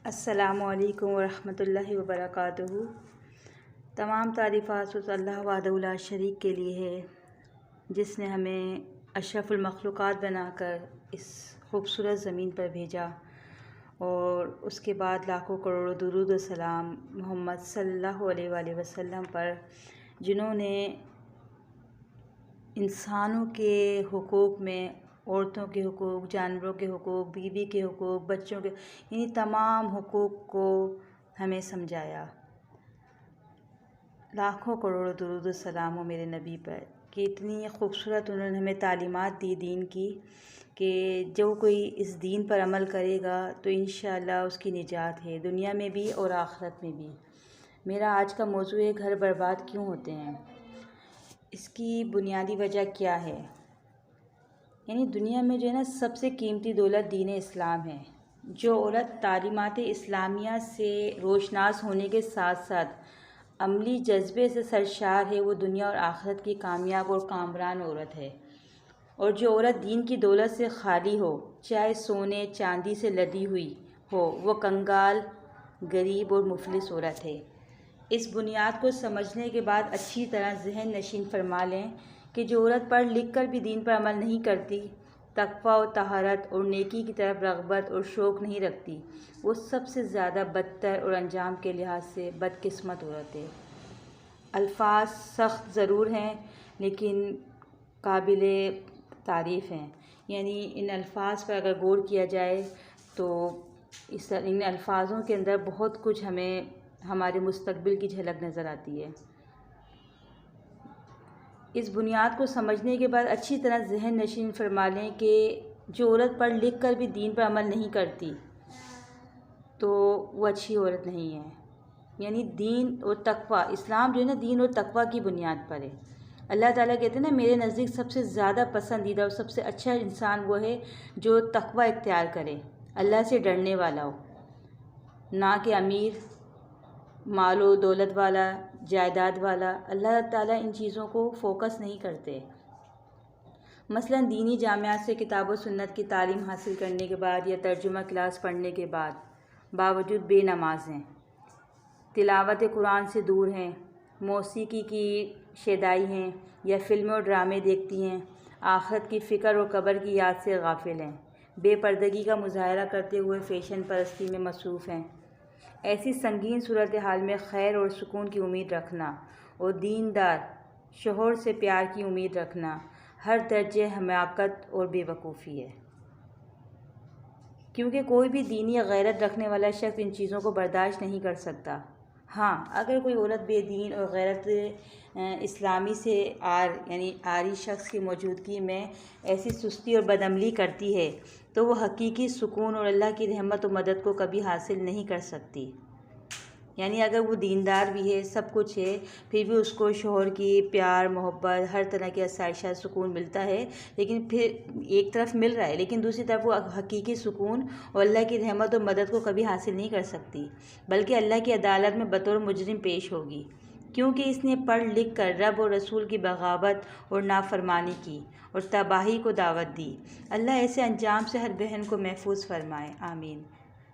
السلام علیکم ورحمۃ اللہ وبرکاتہ۔ تمام تعریفات اس اللہ وحدہ لا شریک کے لیے ہے جس نے ہمیں اشرف المخلوقات بنا کر اس خوبصورت زمین پر بھیجا، اور اس کے بعد لاکھوں کروڑوں درود و سلام محمد صلی اللہ علیہ وآلہ وسلم پر، جنہوں نے انسانوں کے حقوق میں عورتوں کے حقوق، جانوروں کے حقوق، بیوی کے حقوق، بچوں کے، یعنی تمام حقوق کو ہمیں سمجھایا۔ لاکھوں کروڑوں درود و سلام ہو میرے نبی پر کہ اتنی خوبصورت انہوں نے ہمیں تعلیمات دی دین کی کہ جو کوئی اس دین پر عمل کرے گا تو انشاءاللہ اس کی نجات ہے، دنیا میں بھی اور آخرت میں بھی۔ میرا آج کا موضوع ہے گھر برباد کیوں ہوتے ہیں۔ اس کی بنیادی وجہ کیا ہے؟ یعنی دنیا میں جو ہے نا، سب سے قیمتی دولت دین اسلام ہے۔ جو عورت تعلیمات اسلامیہ سے روشناس ہونے کے ساتھ ساتھ عملی جذبے سے سرشار ہے، وہ دنیا اور آخرت کی کامیاب اور کامران عورت ہے۔ اور جو عورت دین کی دولت سے خالی ہو، چاہے سونے چاندی سے لدی ہوئی ہو، وہ کنگال، غریب اور مفلس عورت ہے۔ اس بنیاد کو سمجھنے کے بعد اچھی طرح ذہن نشین فرما لیں کہ جو عورت پڑھ لکھ کر بھی دین پر عمل نہیں کرتی، تقویٰ و طہارت اور نیکی کی طرف رغبت اور شوق نہیں رکھتی، وہ سب سے زیادہ بدتر اور انجام کے لحاظ سے بدقسمت عورت ہے۔ الفاظ سخت ضرور ہیں لیکن قابل تعریف ہیں، یعنی ان الفاظ پر اگر غور کیا جائے تو ان الفاظوں کے اندر بہت کچھ ہمیں ہمارے مستقبل کی جھلک نظر آتی ہے۔ اس بنیاد کو سمجھنے کے بعد اچھی طرح ذہن نشین فرما لیں کہ جو عورت پڑھ لکھ کر بھی دین پر عمل نہیں کرتی تو وہ اچھی عورت نہیں ہے۔ یعنی دین اور تقویٰ، اسلام جو ہے نا، دین اور تقویٰ کی بنیاد پر ہے۔ اللہ تعالیٰ کہتے ہیں نا، میرے نزدیک سب سے زیادہ پسندیدہ اور سب سے اچھا انسان وہ ہے جو تقویٰ اختیار کرے، اللہ سے ڈرنے والا ہو، نہ کہ امیر، مال و دولت والا، جائیداد والا۔ اللہ تعالیٰ ان چیزوں کو فوکس نہیں کرتے۔ مثلا دینی جامعات سے کتاب و سنت کی تعلیم حاصل کرنے کے بعد یا ترجمہ کلاس پڑھنے کے باوجود بے نماز ہیں، تلاوت قرآن سے دور ہیں، موسیقی کی شیدائی ہیں یا فلمیں اور ڈرامے دیکھتی ہیں، آخرت کی فکر اور قبر کی یاد سے غافل ہیں، بے پردگی کا مظاہرہ کرتے ہوئے فیشن پرستی میں مصروف ہیں۔ ایسی سنگین صورتحال میں خیر اور سکون کی امید رکھنا اور دیندار شوہر سے پیار کی امید رکھنا ہر درجے حماقت اور بے وقوفی ہے، کیونکہ کوئی بھی دینی غیرت رکھنے والا شخص ان چیزوں کو برداشت نہیں کر سکتا۔ ہاں، اگر کوئی عورت بے دین اور غیرت اسلامی سے یعنی عاری شخص کی موجودگی میں ایسی سستی اور بدعملی کرتی ہے تو وہ حقیقی سکون اور اللہ کی رحمت و مدد کو کبھی حاصل نہیں کر سکتی۔ یعنی اگر وہ دیندار بھی ہے، سب کچھ ہے، پھر بھی اس کو شوہر کی پیار، محبت، ہر طرح کی آسائشہ، سکون ملتا ہے، لیکن پھر ایک طرف مل رہا ہے لیکن دوسری طرف وہ حقیقی سکون اور اللہ کی رحمت و مدد کو کبھی حاصل نہیں کر سکتی، بلکہ اللہ کی عدالت میں بطور مجرم پیش ہوگی، کیونکہ اس نے پڑھ لکھ کر رب اور رسول کی بغاوت اور نافرمانی کی اور تباہی کو دعوت دی۔ اللہ ایسے انجام سے ہر بہن کو محفوظ فرمائے، آمین۔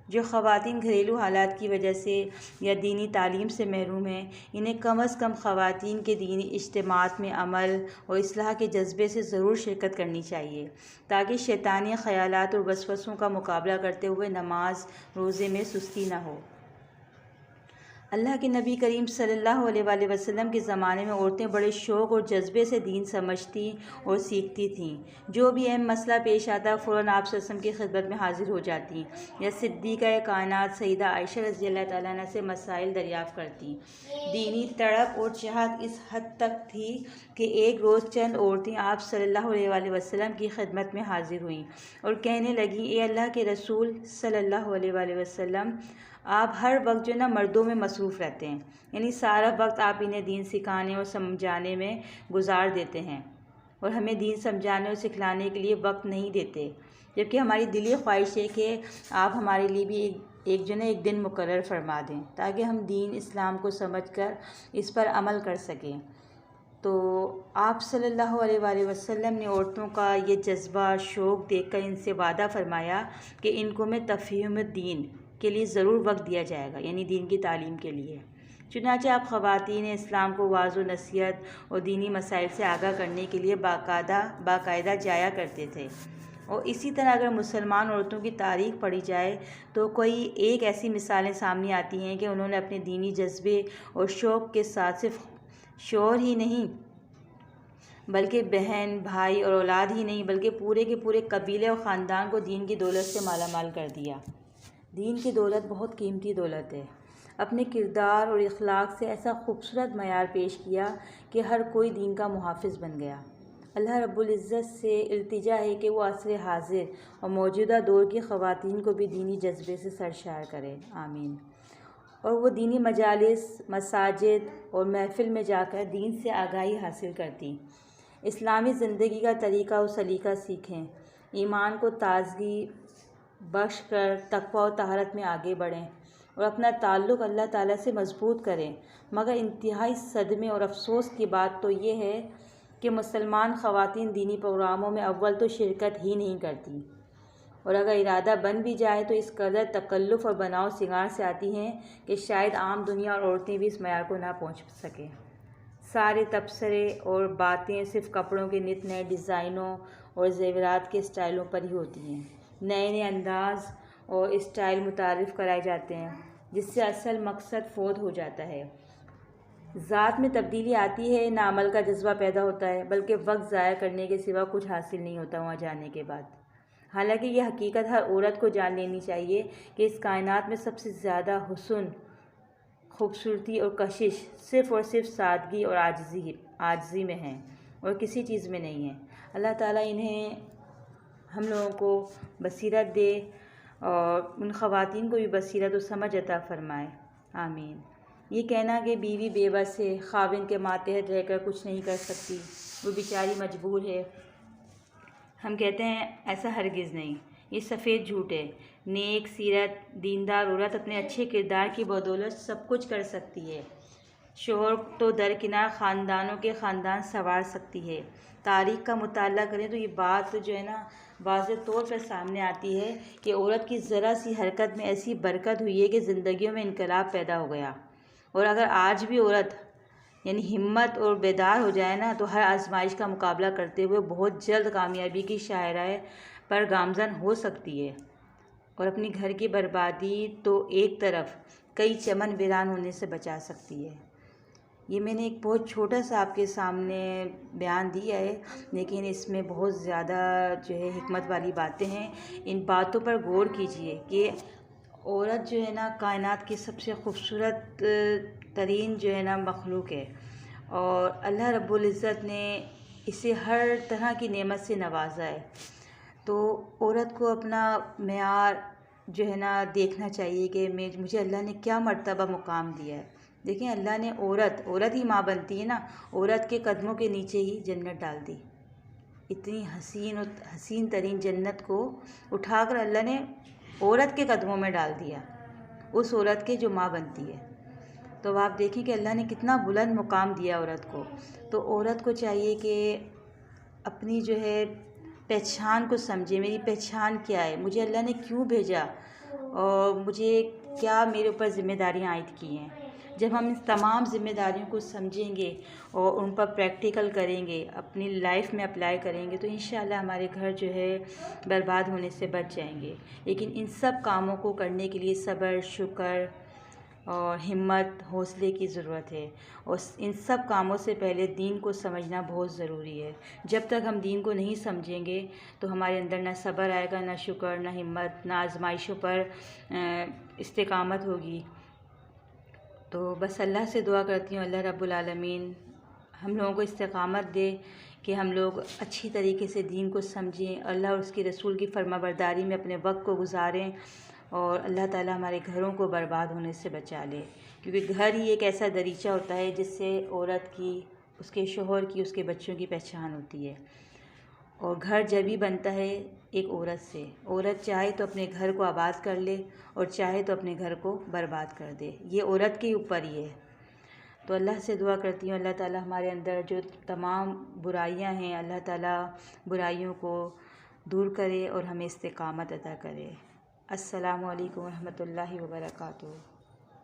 جو خواتین گھریلو حالات کی وجہ سے یا دینی تعلیم سے محروم ہیں، انہیں کم از کم خواتین کے دینی اجتماعات میں عمل اور اصلاح کے جذبے سے ضرور شرکت کرنی چاہیے، تاکہ شیطانی خیالات اور وسوسوں کا مقابلہ کرتے ہوئے نماز روزے میں سستی نہ ہو۔ اللہ کے نبی کریم صلی اللہ علیہ وآلہ وسلم کے زمانے میں عورتیں بڑے شوق اور جذبے سے دین سمجھتی اور سیکھتی تھیں۔ جو بھی اہم مسئلہ پیش آتا فوراً آپ صلی اللہ علیہ وسلم کی خدمت میں حاضر ہو جاتی یا صدیقہ کائنات سیدہ عائشہ رضی اللہ تعالیٰ عنہ سے مسائل دریافت کرتی۔ دینی تڑپ اور چاہت اس حد تک تھی کہ ایک روز چند عورتیں آپ صلی اللہ علیہ وآلہ وسلم کی خدمت میں حاضر ہوئیں اور کہنے لگیں، اے اللہ کے رسول صلی اللہ علیہ وآلہ وسلم، آپ ہر وقت جو ہے نا مردوں میں مصروف رہتے ہیں، یعنی سارا وقت آپ انہیں دین سکھانے اور سمجھانے میں گزار دیتے ہیں اور ہمیں دین سمجھانے اور سکھلانے کے لیے وقت نہیں دیتے، جبکہ ہماری دلی خواہش ہے کہ آپ ہمارے لیے بھی ایک دن مقرر فرما دیں تاکہ ہم دین اسلام کو سمجھ کر اس پر عمل کر سکیں۔ تو آپ صلی اللہ علیہ وآلہ وسلم نے عورتوں کا یہ جذبہ، شوق دیکھ کر ان سے وعدہ فرمایا کہ ان کو میں تفہیم الدین کے لیے ضرور وقت دیا جائے گا، یعنی دین کی تعلیم کے لیے۔ چنانچہ آپ خواتین اسلام کو واعظ و نصیحت اور دینی مسائل سے آگاہ کرنے کے لیے باقاعدہ جایا کرتے تھے۔ اور اسی طرح اگر مسلمان عورتوں کی تاریخ پڑھی جائے تو کوئی ایک ایسی مثالیں سامنے آتی ہیں کہ انہوں نے اپنے دینی جذبے اور شوق کے ساتھ صرف شوہر ہی نہیں بلکہ بہن، بھائی اور اولاد ہی نہیں بلکہ پورے کے پورے قبیلے اور خاندان کو دین کی دولت سے مالا مال کر دیا۔ دین کی دولت بہت قیمتی دولت ہے۔ اپنے کردار اور اخلاق سے ایسا خوبصورت معیار پیش کیا کہ ہر کوئی دین کا محافظ بن گیا۔ اللہ رب العزت سے التجا ہے کہ وہ عصر حاضر اور موجودہ دور کی خواتین کو بھی دینی جذبے سے سرشار کرے، آمین۔ اور وہ دینی مجالس، مساجد اور محفل میں جا کر دین سے آگاہی حاصل کرتی، اسلامی زندگی کا طریقہ و سلیقہ سیکھیں، ایمان کو تازگی بخش کر تقویٰ و طہارت میں آگے بڑھیں اور اپنا تعلق اللہ تعالیٰ سے مضبوط کریں۔ مگر انتہائی صدمے اور افسوس کی بات تو یہ ہے کہ مسلمان خواتین دینی پروگراموں میں اول تو شرکت ہی نہیں کرتی، اور اگر ارادہ بن بھی جائے تو اس قدر تکلف اور بناؤ سنگار سے آتی ہیں کہ شاید عام دنیا اور عورتیں بھی اس معیار کو نہ پہنچ سکیں۔ سارے تبصرے اور باتیں صرف کپڑوں کے نت نئے ڈیزائنوں اور زیورات کے اسٹائلوں پر ہی ہوتی ہیں۔ نئے نئے انداز اور اسٹائل متعارف کرائے جاتے ہیں جس سے اصل مقصد فوت ہو جاتا ہے۔ ذات میں تبدیلی آتی ہے، نہ عمل کا جذبہ پیدا ہوتا ہے بلکہ وقت ضائع کرنے کے سوا کچھ حاصل نہیں ہوتا وہاں جانے کے بعد۔ حالانکہ یہ حقیقت ہر عورت کو جان لینی چاہیے کہ اس کائنات میں سب سے زیادہ حسن، خوبصورتی اور کشش صرف اور صرف سادگی اور عاجزی میں ہیں اور کسی چیز میں نہیں ہے۔ اللہ تعالیٰ انہیں ہم لوگوں کو بصیرت دے اور ان خواتین کو بھی بصیرت و سمجھ عطا فرمائے، آمین۔ یہ کہنا کہ بیوی بے بس ہے، خاوند کے ماتحت رہ کر کچھ نہیں کر سکتی، وہ بیچاری مجبور ہے، ہم کہتے ہیں ایسا ہرگز نہیں، یہ سفید جھوٹ ہے۔ نیک سیرت دیندار عورت اپنے اچھے کردار کی بدولت سب کچھ کر سکتی ہے۔ شوہر تو درکنار خاندانوں کے خاندان سنوار سکتی ہے۔ تاریخ کا مطالعہ کریں تو یہ بات جو ہے نا واضح طور پر سامنے آتی ہے کہ عورت کی ذرا سی حرکت میں ایسی برکت ہوئی ہے کہ زندگیوں میں انقلاب پیدا ہو گیا۔ اور اگر آج بھی عورت یعنی ہمت اور بیدار ہو جائے نا تو ہر آزمائش کا مقابلہ کرتے ہوئے بہت جلد کامیابی کی شاہراہ پر گامزن ہو سکتی ہے، اور اپنی گھر کی بربادی تو ایک طرف کئی چمن ویران ہونے سے بچا سکتی ہے۔ یہ میں نے ایک بہت چھوٹا سا آپ کے سامنے بیان دیا ہے، لیکن اس میں بہت زیادہ جو ہے حکمت والی باتیں ہیں۔ ان باتوں پر غور کیجئے کہ عورت جو ہے نا کائنات کی سب سے خوبصورت ترین جو ہے نا مخلوق ہے، اور اللہ رب العزت نے اسے ہر طرح کی نعمت سے نوازا ہے۔ تو عورت کو اپنا معیار جو ہے نا دیکھنا چاہیے کہ مجھے اللہ نے کیا مرتبہ مقام دیا ہے۔ دیکھیں اللہ نے عورت ہی ماں بنتی ہے نا، عورت کے قدموں کے نیچے ہی جنت ڈال دی۔ اتنی حسین ترین جنت کو اٹھا کر اللہ نے عورت کے قدموں میں ڈال دیا، اس عورت کے جو ماں بنتی ہے۔ تو آپ دیکھیں کہ اللہ نے کتنا بلند مقام دیا عورت کو۔ تو عورت کو چاہیے کہ اپنی جو ہے پہچان کو سمجھے، میری پہچان کیا ہے، مجھے اللہ نے کیوں بھیجا اور مجھے کیا میرے اوپر ذمہ داریاں عائد کی ہیں۔ جب ہم اس تمام ذمہ داریوں کو سمجھیں گے اور ان پر پریکٹیکل کریں گے، اپنی لائف میں اپلائی کریں گے تو انشاءاللہ ہمارے گھر جو ہے برباد ہونے سے بچ جائیں گے۔ لیکن ان سب کاموں کو کرنے کے لیے صبر، شکر اور ہمت، حوصلے کی ضرورت ہے، اور ان سب کاموں سے پہلے دین کو سمجھنا بہت ضروری ہے۔ جب تک ہم دین کو نہیں سمجھیں گے تو ہمارے اندر نہ صبر آئے گا، نہ شکر، نہ ہمت، نہ آزمائشوں پر استقامت ہوگی۔ تو بس اللہ سے دعا کرتی ہوں اللہ رب العالمین ہم لوگوں کو استقامت دے کہ ہم لوگ اچھی طریقے سے دین کو سمجھیں، اللہ اور اس کے رسول کی فرما برداری میں اپنے وقت کو گزاریں، اور اللہ تعالیٰ ہمارے گھروں کو برباد ہونے سے بچا لے، کیونکہ گھر ہی ایک ایسا دریچہ ہوتا ہے جس سے عورت کی، اس کے شوہر کی، اس کے بچوں کی پہچان ہوتی ہے۔ اور گھر جب ہی بنتا ہے ایک عورت سے، عورت چاہے تو اپنے گھر کو آباد کر لے اور چاہے تو اپنے گھر کو برباد کر دے، یہ عورت کے اوپر ہی ہے۔ تو اللہ سے دعا کرتی ہوں اللہ تعالیٰ ہمارے اندر جو تمام برائیاں ہیں اللہ تعالیٰ برائیوں کو دور کرے اور ہمیں استقامت عطا کرے۔ السلام علیکم ورحمۃ اللہ وبرکاتہ۔